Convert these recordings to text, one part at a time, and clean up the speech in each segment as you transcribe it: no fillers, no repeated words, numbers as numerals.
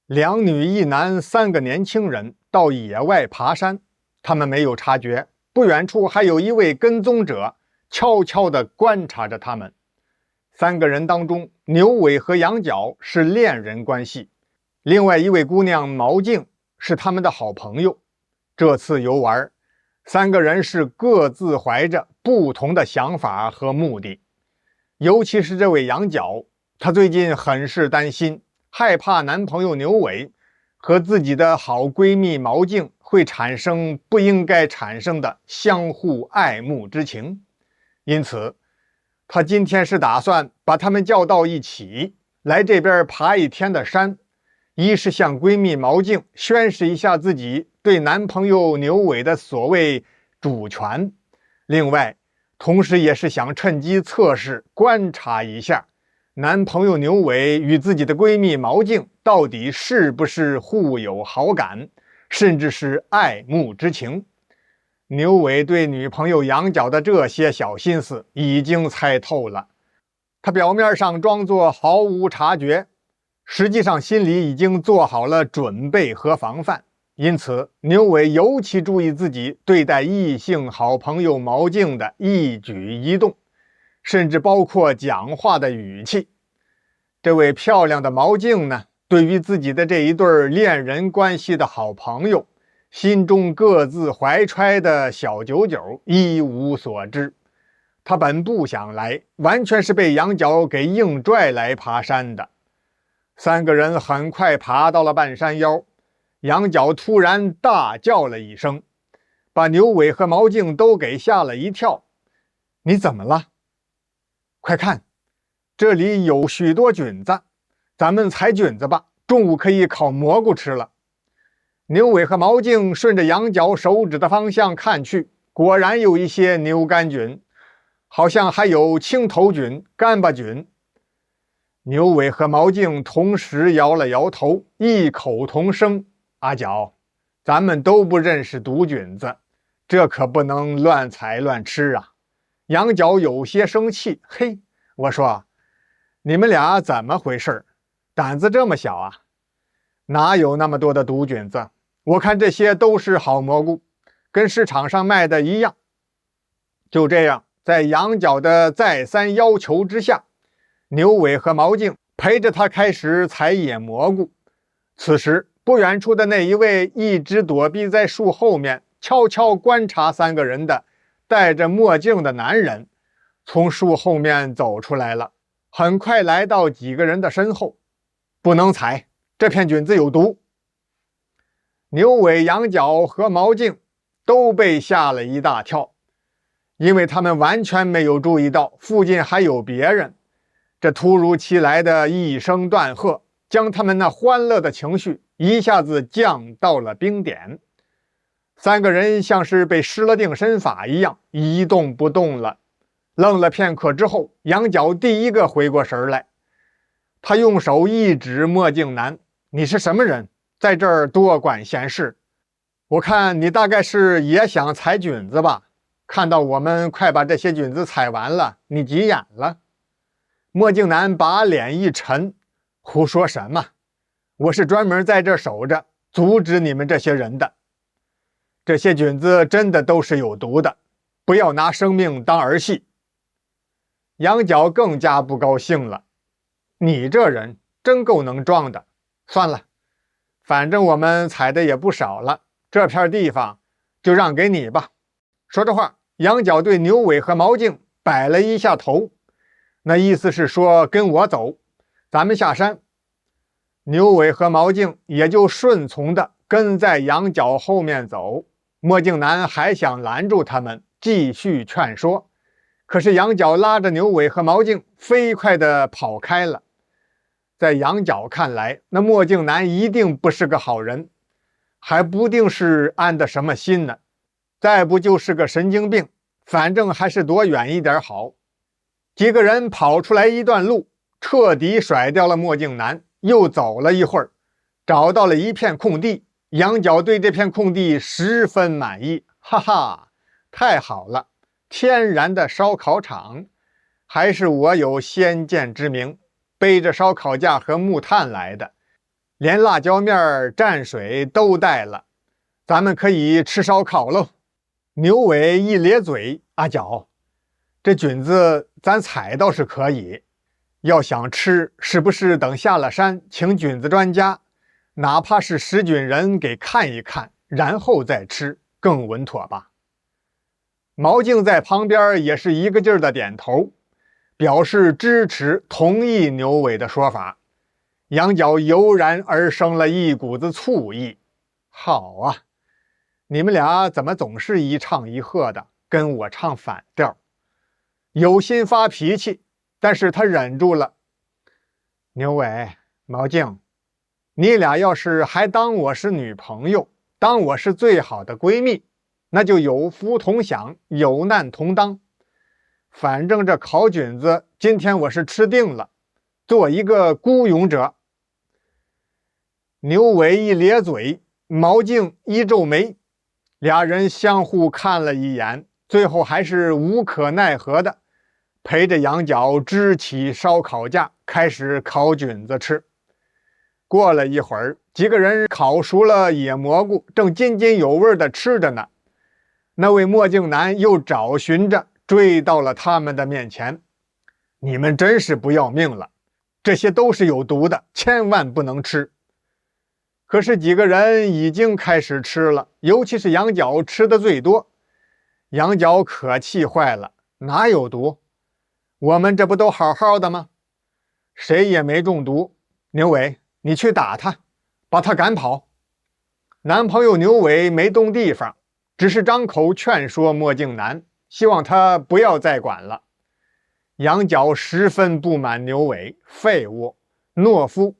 2女1男3個年輕人到野外爬山，他們沒有察覺，不遠處還有一位跟蹤者悄悄地觀察着他們。3個人當中，牛尾和羊角是戀人關係，另外一位姑娘毛靜是他們的好朋友。這次遊玩，3個人是各自懷着不同的想法和目的。尤其是這位羊角，她最近很是擔心，害怕男朋友牛尾和自己的好閨蜜毛靜會產生不應該產生的相互愛慕之情，因此她今天是打算把他們叫到一起，來這邊爬一天的山，一是向閨蜜毛靜宣示一下自己對男朋友牛尾的所謂主權，另外同時也是想趁機測試觀察一下男朋友牛尾與自己的閨蜜毛靜到底是不是互有好感，甚至是愛慕之情。牛尾對女朋友羊角的這些小心思已經猜透了，他表面上裝作毫無察覺，實際上心裡已經做好了準備和防範。因此牛尾尤其注意自己對待異性好朋友毛靜的一舉一動，甚至包括講話的語氣。這位漂亮的毛靜呢，對於自己的這一對戀人關係的好朋友，心中各自懷揣的小九九一無所知。他本不想來，完全是被羊角給硬拽來爬山的。3個人很快爬到了半山腰，羊角突然大叫了一聲，把牛尾和毛靜都給嚇了一跳。你怎麼了？快看，這裡有許多菌子，咱們採菌子吧，中午可以烤蘑菇吃了。牛尾和毛靜順着羊角手指的方向看去，果然有一些牛肝菌，好像還有青頭菌、干巴菌。牛尾和毛靜同時摇了摇頭，異口同聲：阿角，咱們都不認識毒菌子，這可不能亂採亂吃啊。羊角有些生氣，嘿，我說，你們倆怎麼回事？膽子這麼小啊？哪有那麼多的毒菌子？我看這些都是好蘑菇，跟市場上賣的一樣。就這樣，在羊角的再三要求之下，牛尾和毛靜陪着他開始採野蘑菇。此時不遠處的那一位一直躲避在樹後面悄悄觀察3個人的戴着墨鏡的男人從樹後面走出來了，很快來到幾個人的身後。不能採，這片菌子有毒。牛尾、羊角和毛靜都被嚇了一大跳，因為他們完全沒有注意到附近還有別人。這突如其來的一聲斷喝，將他們那歡樂的情緒一下子降到了冰點。3個人像是被施了定身法一樣，一動不動了。愣了片刻之後，羊角第一個回过神來，他用手一指墨鏡男：“你是什麼人？在這兒多管閒事？我看你大概是也想採菌子吧？看到我們快把這些菌子採完了，你急眼了？”墨鏡男把臉一沉：“胡說什麼？我是專門在這守着，阻止你們這些人的。這些菌子真的都是有毒的，不要拿生命當兒戲。”羊角更加不高興了：“你這人真夠能裝的。算了，反正我們採的也不少了，這片地方就讓給你吧。”說着話，羊角對牛尾和毛靜擺了一下頭，那意思是說跟我走，咱們下山。牛尾和毛靜也就順從的跟在羊角後面走。墨鏡男還想攔住他們，繼續勸說，可是羊角拉着牛尾和毛靜飛快地跑開了。在羊角看來，那墨鏡男一定不是個好人，還不定是安的什麼心呢，再不就是個神經病，反正還是躲遠一點好。幾個人跑出來一段路，徹底甩掉了墨鏡男，又走了一會兒，找到了一片空地。羊角对这片空地十分滿意，哈哈，太好了，天然的燒烤場，還是我有先見之明，背着燒烤架和木炭來的。連辣椒面、蘸水都帶了，咱們可以吃燒烤嘍。牛尾一咧嘴，阿角，這菌子咱採倒是可以，要想吃，是不是等下了山，請菌子專家，哪怕是识菌人给看一看，然後再吃，更穩妥吧？毛靜在旁邊也是一個勁兒的點頭，表示支持同意牛尾的說法。羊角油然而生了一股子醋意。好啊，你們倆怎麼總是一唱一和的，跟我唱反調？有心發脾氣，但是他忍住了。牛尾、毛靜，你倆要是還当我是女朋友，当我是最好的閨蜜，那就有福同享，有難同當。反正這烤菌子，今天我是吃定了，做一個孤勇者。牛尾一咧嘴，毛靜一皺眉，俩人相互看了一眼，最後還是無可奈何的陪着羊角支起燒烤架，開始烤菌子吃。過了一會兒，幾個人烤熟了野蘑菇，正津津有味地吃着呢。那位墨鏡男又找尋着追到了他們的面前。你們真是不要命了，這些都是有毒的，千萬不能吃。可是幾個人已經開始吃了，尤其是羊角吃的最多。羊角可氣壞了，哪有毒？我們這不都好好的嗎？誰也沒中毒。牛尾，你去打他，把他趕跑。男朋友牛尾沒動地方，只是張口勸說墨鏡男，希望他不要再管了。羊角十分不滿牛尾，廢物，懦夫，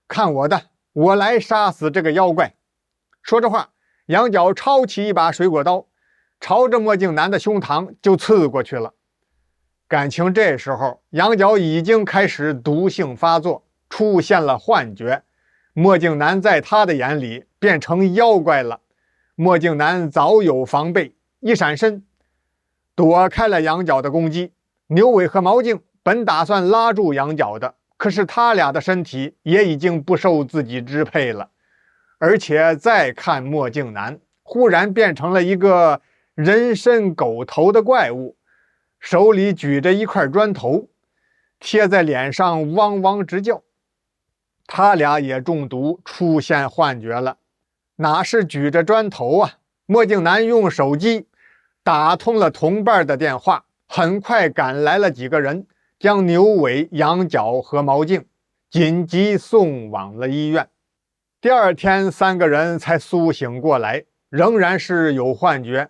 看我的，我來殺死這個妖怪。說着話，羊角抄起一把水果刀，朝着墨鏡男的胸膛就刺過去了。感情這時候羊角已經開始毒性發作，出現了幻覺，墨鏡男在他的眼裡變成妖怪了。墨鏡男早有防備，一閃身躲開了羊角的攻擊。牛尾和毛靜本打算拉住羊角的，可是他倆的身體也已經不受自己支配了。而且再看墨鏡男，忽然变成了一個人身狗頭的怪物，手裡舉着一塊磚頭，貼在臉上汪汪直叫。他倆也中毒，出現幻覺了。哪是舉着磚頭啊？墨鏡男用手機打通了同伴的電話，很快趕來了幾個人，將牛尾、羊角和毛靜緊急送往了醫院。第二天三個人才蘇醒過來，仍然是有幻覺。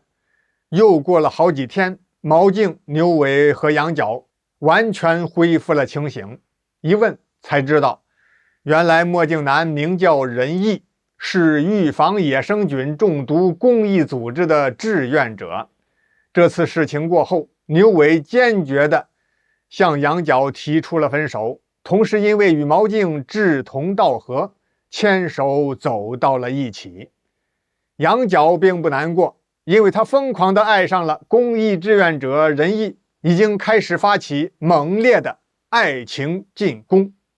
又過了好幾天，毛靜、牛尾和羊角完全恢復了清醒。一問才知道，原來墨鏡男名叫仁義，是預防野生菌中毒公益組織的志願者。這次事情過後，牛尾堅決地向羊角提出了分手，同時因為與毛靜志同道合，牽手走到了一起。羊角並不難過，因為他瘋狂地愛上了公益志願者仁義，已經開始發起猛烈的愛情進攻。